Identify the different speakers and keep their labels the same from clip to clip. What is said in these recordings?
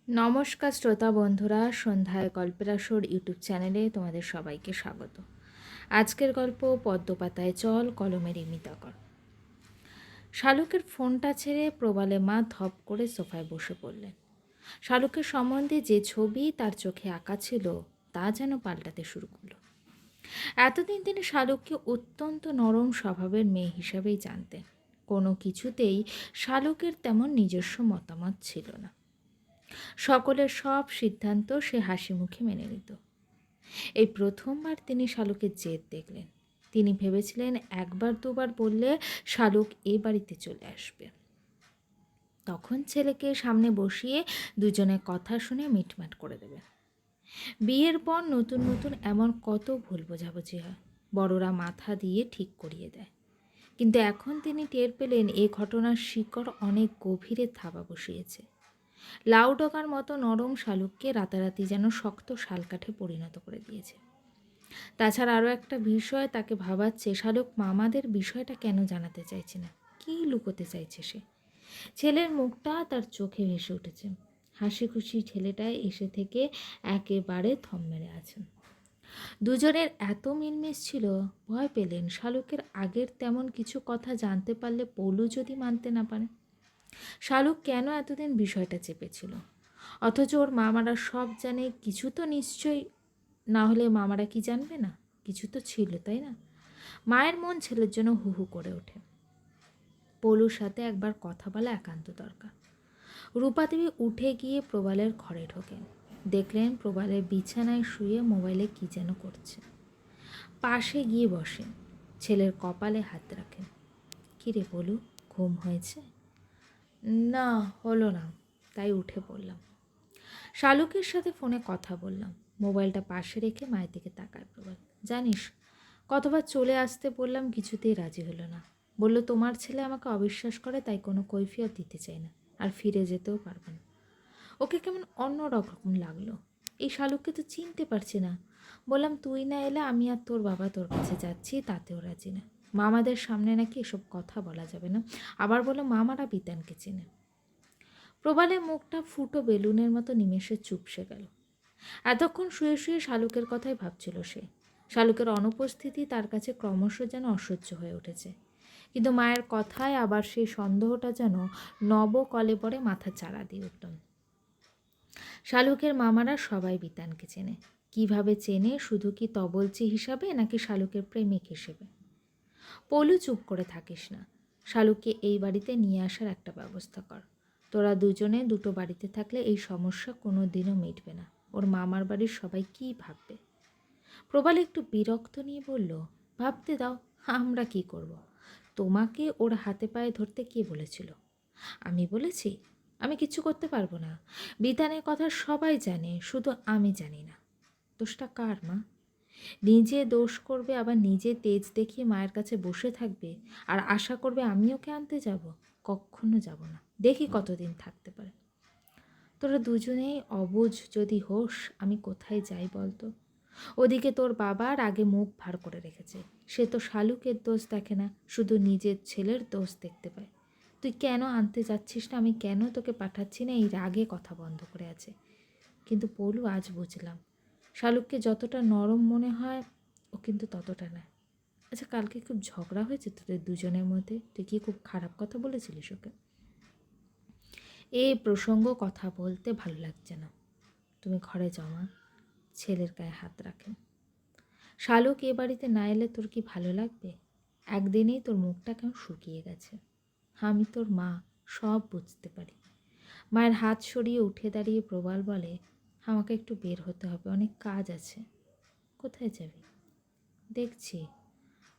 Speaker 1: নমস্কার শ্রোতা বন্ধুরা, সন্ধ্যায় গল্পের আসর ইউটিউব চ্যানেলে তোমাদের সবাইকে স্বাগত। আজকের গল্প পদ্মপাতায় চল, কলমের ইমিতাকর। শালুকের ফোনটা ছেড়ে প্রবালে মা ধপ করে সোফায় বসে পড়লেন। শালুকের সম্বন্ধে যে ছবি তার চোখে আঁকা ছিল তা যেন পাল্টাতে শুরু করলো। এতদিন তিনি শালুককে অত্যন্ত নরম স্বভাবের মেয়ে হিসাবেই জানতেন। কোনো কিছুতেই শালুকের তেমন নিজস্ব মতামত ছিল না। সকলের সব সিদ্ধান্ত সে হাসি মুখে মেনে নিত। এই প্রথমবার তিনি শালুকের জেদ দেখলেন। তিনি ভেবেছিলেন একবার দুবার বললে শালুক এ বাড়িতে চলে আসবে। তখন ছেলেকে সামনে বসিয়ে দুজনে কথা শুনে মিটমাট করে দেবে। বিয়ের পর নতুন নতুন এমন কত ভুল বোঝাবুঝি হয়, বড়রা মাথা দিয়ে ঠিক করিয়ে দেয়। কিন্তু এখন তিনি টের পেলেন এ ঘটনার শিকড় অনেক গভীরে থাবা বসিয়েছে। লাউ ডগার মতো নরম শালুককে রাতারাতি যেন শক্ত শালকাঠে পরিণত করে দিয়েছে। তাছাড়া আরও একটা বিষয় তাকে ভাবাচ্ছে, শালুক মামাদের বিষয়টা কেন জানাতে চাইছে না, কী লুকোতে চাইছে সে। ছেলের মুখটা তার চোখে ভেসে উঠেছে। হাসি খুশি ছেলেটায় এসে থেকে একেবারে থম মেরে আছেন। দুজনের এত মিলমিশ ছিল, ভয় পেলেন শালুকের আগের তেমন কিছু কথা জানতে পারলে পলু যদি মানতে না পারে। শালুক কেন এতদিন বিষয়টা চেপেছিল, অথচ ওর মামারা সব জানে। কিছু তো নিশ্চয়ই, না হলে মামারা কি জানবে না? কিছু তো ছিল, তাই না? মায়ের মন ছেলের জন্য হু হু করে ওঠে। পলুর সাথে একবার কথা বলা একান্ত দরকার। রূপাদেবী উঠে গিয়ে প্রবালের ঘরে ঢোকেন। দেখলেন প্রবালের বিছানায় শুয়ে মোবাইলে কি যেন করছে। পাশে গিয়ে বসেন, ছেলের কপালে হাত রাখেন। কিরে পলু, ঘুম হয়েছে? না, হলো না, তাই উঠে পড়লাম। শালুকের সাথে ফোনে কথা বললাম। মোবাইলটা পাশে রেখে মায়ের দিকে তাকায় প্রবাল। জানিস, কতবার চলে আসতে বললাম, কিছুতেই রাজি হলো না। বলল তোমার ছেলে আমাকে অবিশ্বাস করে, তাই কোনো কৈফিয়ত দিতে চাই না, আর ফিরে যেতেও পারবে না। ওকে কেমন অন্য রকম লাগলো। এই শালুককে তো চিনতে পারছি না। বললাম তুই না এলে আমি আর তোর বাবা তোর কাছে যাচ্ছি, তাতেও রাজি না। মামাদের সামনে নাকি এসব কথা বলা যাবে না। আবার বলো মামারা বিতানকে চেনে। প্রবালের মুখটা ফুটো বেলুনের মতো নিমেষে চুপসে গেল। এতক্ষণ শুয়ে শুয়ে শালুকের কথাই ভাবছিল সে। শালুকের অনুপস্থিতি তার কাছে ক্রমশ যেন অসহ্য হয়ে উঠেছে। কিন্তু মায়ের কথায় আবার সেই সন্দেহটা যেন নবকলেবরে মাথা চাড়া দিয়ে উঠল। শালুকের মামারা সবাই বিতানকে চেনে। কিভাবে চেনে? শুধু কি তবলচি হিসাবে, নাকি শালুকের প্রেমিক হিসেবে? পলু, চুপ করে থাকিস না। শালুককে এই বাড়িতে নিয়ে আসার একটা ব্যবস্থা কর। তোরা দুজনে দুটো বাড়িতে থাকলে এই সমস্যা কোনো দিনও মিটবে না। ওর মামার বাড়ির সবাই কি ভাববে? প্রবাল একটু বিরক্ত নিয়ে বলল, ভাবতে দাও, আমরা কি করব? তোমাকে ওর হাতে পায়ে ধরতে কে বলেছিল? আমি বলেছি? আমি কিছু করতে পারবো না। বিধানের কথা সবাই জানে, শুধু আমি জানি না। দোষটা কার মা? নিজে দোষ করবে, আবার নিজে তেজ দেখিয়ে মায়ের কাছে বসে থাকবে, আর আশা করবে আমি ওকে আনতে যাব? কখনো যাব না। দেখি কতদিন থাকতে পারে। তোরা দুজনেই অবুঝ যদি হোস, আমি কোথায় যাই বলতো? ওদিকে তোর বাবার আগে মুখ ভার করে রেখেছে। সে তো শালুকের দোষ দেখে না, শুধু নিজের ছেলের দোষ দেখতে পায়। তুই কেন আনতে যাচ্ছিস না, আমি কেন তোকে পাঠাচ্ছি না, এই রাগে কথা বন্ধ করে আছে। কিন্তু পলু, আজ বুঝলাম শালুককে যতটা নরম মনে হয় ও কিন্তু ততটা না। আচ্ছা, কালকে খুব ঝগড়া হয়েছে তোদের দুজনের মধ্যে? তুই কি খুব খারাপ কথা বলেছিলিস ওকে? এই প্রসঙ্গ কথা বলতে ভালো লাগছে না। তুমি ঘরে যাও মা। ছেলের গায়ে হাত রাখেন। শালুক এ বাড়িতে না এলে তোর কি ভালো লাগবে? একদিনেই তোর মুখটা কেমন শুকিয়ে গেছে। আমি তোর মা, সব বুঝতে পারি। মায়ের হাত সরিয়ে উঠে দাঁড়িয়ে প্রবাল বলে, আমাকে একটু বের হতে হবে, অনেক কাজ আছে। কোথায় যাবি? দেখছি।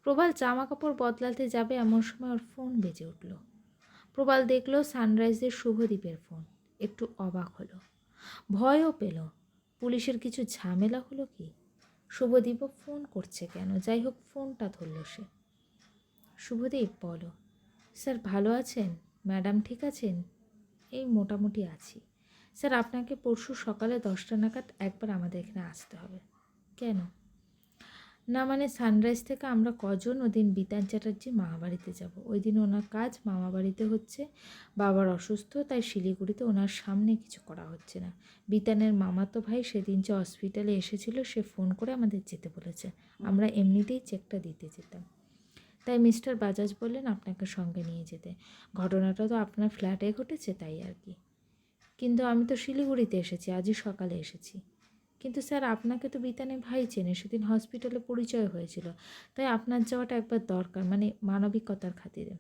Speaker 1: প্রবাল জামা কাপড় বদলাতে যাবে, এমন সময় ওর ফোন বেজে উঠল। প্রবাল দেখল সানরাইজের শুভদীপের ফোন। একটু অবাক হলো, ভয়ও পেল। পুলিশের কিছু ঝামেলা হলো কি? শুভদীপও ফোন করছে কেন? যাই হোক, ফোনটা ধরল সে। শুভদীপ, বলো। স্যার ভালো আছেন? ম্যাডাম ঠিক আছেন? এই মোটামুটি আছি। স্যার, আপনাকে পরশু সকালে 10টা নাগাদ একবার আমাদের এখানে আসতে হবে। কেন? না মানে সানরাইজ থেকে আমরা কজন ওদিন বিতান চ্যাটার্জির মামাবাড়িতে যাব। ওই দিন ওনার কাজ মামাবাড়িতে হচ্ছে, বাবার অসুস্থ, তাই শিলিগুড়িতে ওনার সামনে কিছু করা হচ্ছে না। বিতানের মামাতো ভাই সেদিন যে হসপিটালে এসেছিল সে ফোন করে আমাদের যেতে বলেছে, আমরা এমনিতেই চেকটা দিতে যেতাম। তাই মিস্টার বাজাজ বললেন আপনাকে সঙ্গে নিয়ে যেতে। ঘটনাটা তো আপনার ফ্ল্যাটে ঘটেছে, তাই আর কি। কিন্তু আমি তো শিলিগুড়িতে এসেছি, আজই সকালে এসেছি। কিন্তু স্যার আপনাকে তো বিতানে ভাই চেনে, সেদিন হসপিটালে পরিচয় হয়েছিল, তাই আপনার যাওয়াটা একবার দরকার, মানে মানবিকতার খাতিরে।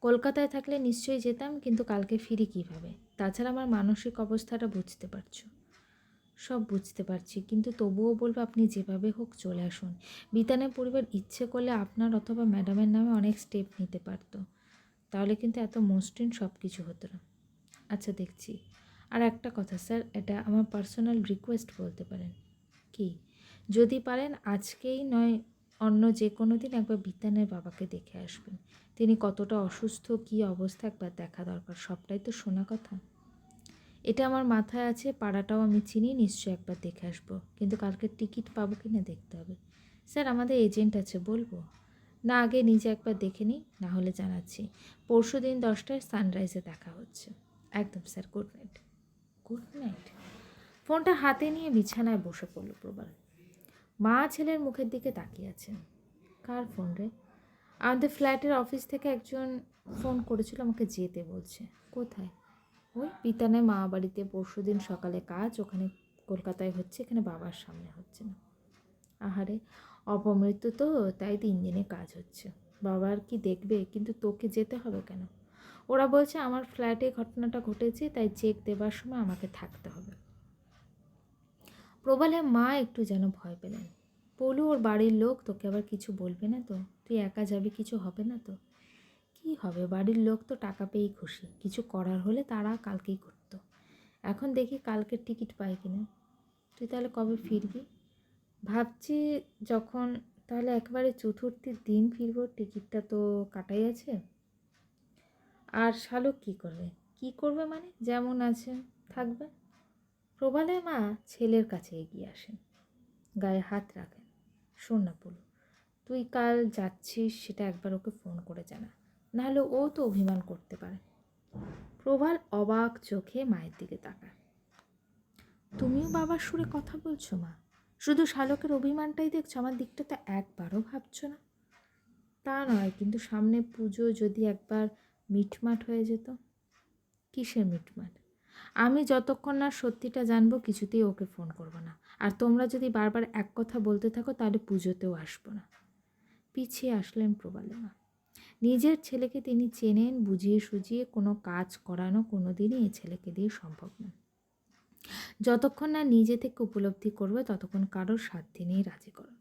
Speaker 1: কলকাতায় থাকলে নিশ্চয়ই যেতাম, কিন্তু কালকে ফিরি কীভাবে? তাছাড়া আমার মানসিক অবস্থাটা বুঝতে পারছো। সব বুঝতে পারছি, কিন্তু তবুও বলবো আপনি যেভাবে হোক চলে আসুন। বিতানের পরিবার ইচ্ছে করলে আপনার অথবা ম্যাডামের নামে অনেক স্টেপ নিতে পারতো, তাহলে কিন্তু এত মসৃণ সব কিছু হতো না। আচ্ছা দেখছি। আর একটা কথা স্যার, এটা আমার পার্সোনাল রিকোয়েস্ট বলতে পারেন। কি? যদি পারেন আজকেই নয় অন্য যে কোনো দিন একবার বিতানের বাবাকে দেখে আসবেন। তিনি কতটা অসুস্থ, কী অবস্থা একবার দেখা দরকার। সবটাই তো শোনা কথা। এটা আমার মাথায় আছে, পাড়াটাও আমি চিনি, নিশ্চয়ই একবার দেখে আসবো, কিন্তু কালকে টিকিট পাবো কি না দেখতে হবে। স্যার আমাদের এজেন্ট আছে, বলবো? না, আগে নিজে একবার দেখে নিই, না হলে জানাচ্ছি। পরশু দিন 10টায় সানরাইজে দেখা হচ্ছে। একদম sir, good night. Good night. ফোনটা হাতে নিয়ে বিছানায় বসে পড়ল প্রবাল। মা ছেলের মুখের দিকে তাকিয়ে আছেন। কার ফোন রে? আমাদের ফ্ল্যাটের অফিস থেকে একজন ফোন করেছিল, আমাকে যেতে বলছে। কোথায়? ওই পিতানের মা বাড়িতে, পরশু দিন সকালে কাজ, ওখানে কলকাতায় হচ্ছে, এখানে বাবার সামনে হচ্ছে না। আহারে, অপমৃত্যু তো, তাই 3 দিনে কাজ হচ্ছে। বাবা আর কি দেখবে, কিন্তু তোকে যেতে হবে কেন? ওরা বলছে আমার ফ্ল্যাটে ঘটনাটা ঘটেছে, তাই চেক দেবার সময় আমাকে থাকতে হবে। প্রবালের মা একটু যেন ভয় পেলেন। পলু ওর বাড়ির লোক, তোকে আবার কিছু বলবে না তো? তুই একা যাবি, কিছু হবে না তো? কি হবে, বাড়ির লোক তো টাকা পেয়েই খুশি, কিছু করার হলে তারা কালকেই করতো। এখন দেখি কালকের টিকিট পাই কিনা। তুই তাহলে কবে ফিরবি? ভাবছি যখন, তাহলে একেবারে চতুর্থীর দিন ফিরবো, টিকিটটা তো কাটাই আছে। আর শালক কী করবে? কি করবে মানে, যেমন আছে থাকবে। প্রবালের মা ছেলের কাছে এগিয়ে আসেন, গায়ে হাত রাখেন। শোন না পুলু, তুই কাল যাচ্ছিস সেটা একবার ওকে ফোন করে জানা, নাহলে ও তো অভিমান করতে পারে। প্রবাল অবাক চোখে মায়ের দিকে তাকায়। তুমিও বাবার সুরে কথা বলছো মা? শুধু শালকের অভিমানটাই দেখছো, আমার দিকটা তো একবারও ভাবছো না? তা নয়, কিন্তু সামনে পুজো, যদি একবার মিটমাট হয়ে যেত। কিসের মিটমাট? আমি যতক্ষণ না সত্যিটা জানবো কিছুতেই ওকে ফোন করবো না। আর তোমরা যদি বারবার এক কথা বলতে থাকো তাহলে পুজোতেও আসবো না। পিছিয়ে আসলেন প্রবালের মা। নিজের ছেলেকে তিনি চেনেন, বুঝিয়ে সুঝিয়ে কোনো কাজ করানো কোনো দিনই এ ছেলেকে দিয়ে সম্ভব না। যতক্ষণ না নিজে থেকে উপলব্ধি করবে ততক্ষণ কারোর সাধ্য নেই রাজি করো।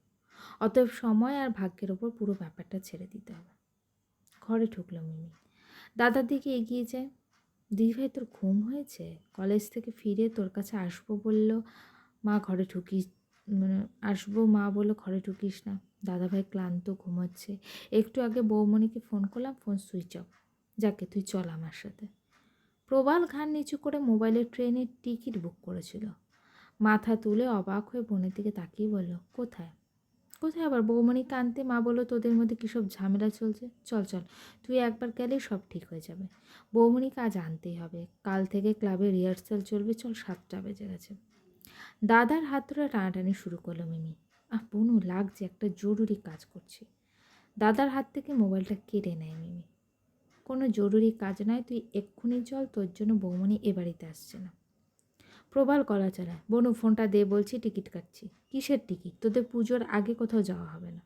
Speaker 1: অতএব সময় আর ভাগ্যের ওপর পুরো ব্যাপারটা ছেড়ে দিতে হবে। ঘরে ঢুকলো মিমি। দাদার দিকে এগিয়ে যায়। দিদিভাই তোর ঘুম হয়েছে? কলেজ থেকে ফিরে তোর কাছে আসবো বললো মা, ঘরে ঢুকিস, আসবো মা বললো ঘরে ঢুকিস না। দাদাভাই ক্লান্ত, ঘুমাচ্ছে। একটু আগে বৌমণিকে ফোন করলাম, ফোন সুইচ অফ। যাকে, তুই চল আমার সাথে। প্রবাল ঘাড় নিচু করে মোবাইলের ট্রেনের টিকিট বুক করেছিল। মাথা তুলে অবাক হয়ে বোনের দিকে তাকিয়ে বলল, কোথায়? কোথায় আবার? বৌমণিকে আনতে। মা বললো তোদের মধ্যে কী সব ঝামেলা চলছে। চল চল, তুই একবার গেলেই সব ঠিক হয়ে যাবে। বৌমণিকে আজ আনতেই হবে, কাল থেকে ক্লাবে রিহার্সাল চলবে। চল, 7টা বেজে গেছে। দাদার হাত ধরে টানাটানি শুরু করলো মিমি। বনু, লাগছে, একটা জরুরি কাজ করছি। দাদার হাত থেকে মোবাইলটা কেড়ে নেয় মিমি। কোনো জরুরি কাজ নয়, তুই এক্ষুনি চল, তোর জন্য বৌমণি এ বাড়িতে আসছে না। প্রবাল গলা চালায়, বনু ফোনটা দে বলছি, টিকিট কাটছি। কিসের টিকিট? তোদের পুজোর আগে কোথাও যাওয়া হবে না।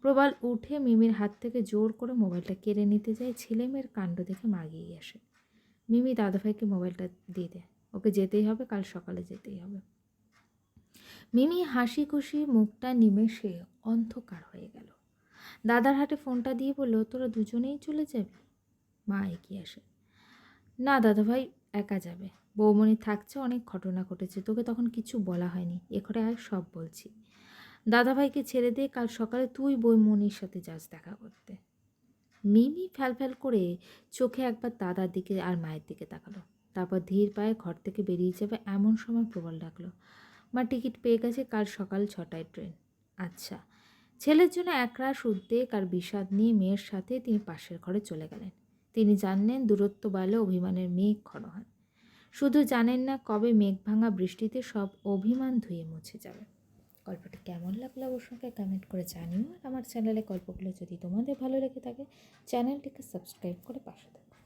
Speaker 1: প্রবাল উঠে মিমির হাত থেকে জোর করে মোবাইলটা কেড়ে নিতে যায়। ছেলে মেয়ের কাণ্ড দেখে মাগিয়ে আসে। মিমি দাদাভাইকে মোবাইলটা দিয়ে দেয়, ওকে যেতেই হবে, কাল সকালে যেতেই হবে। মিমি হাসি খুশি মুখটা নিমেষে অন্ধকার হয়ে গেল। দাদার হাতে ফোনটা দিয়ে বলল, তোরা দুজনেই চলে যাবি? মা এগিয়ে আসে। না দাদাভাই, একা যাবে। বৌমণি থাকছে, অনেক ঘটনা ঘটেছে, তোকে তখন কিছু বলা হয়নি, এ ঘরে আর সব বলছি। দাদাভাইকে ছেড়ে দিয়ে কাল সকালে তুই বৌমণির সাথে যাস দেখা করতে। মিমি ফ্যাল করে চোখে একবার দাদার দিকে আর মায়ের দিকে তাকালো, তারপর ধীর পায়ে ঘর থেকে বেরিয়ে যাবে। এমন সময় প্রবল ডাকলো, মা টিকিট পেয়ে গেছে, কাল সকাল 6টায় ট্রেন। আচ্ছা। ছেলের জন্য একরাশ উদ্বেগ আর বিষাদ নিয়ে মেয়ের সাথে তিনি পাশের ঘরে চলে গেলেন। তিনি জানলেন দূরত্ব বাড়লে অভিমানের মেঘ ঘন হয়। শুধু জানেন না কবে মেঘ ভাঙা বৃষ্টিতে সব অভিমান ধুয়ে মুছে যাবে। গল্পটা কেমন লাগলো অবশ্যই কমেন্ট করে জানিও। আর আমার চ্যানেলে গল্পগুলো যদি তোমাদের ভালো লেগে থাকে চ্যানেলটিকে সাবস্ক্রাইব করে পাশে থাকো।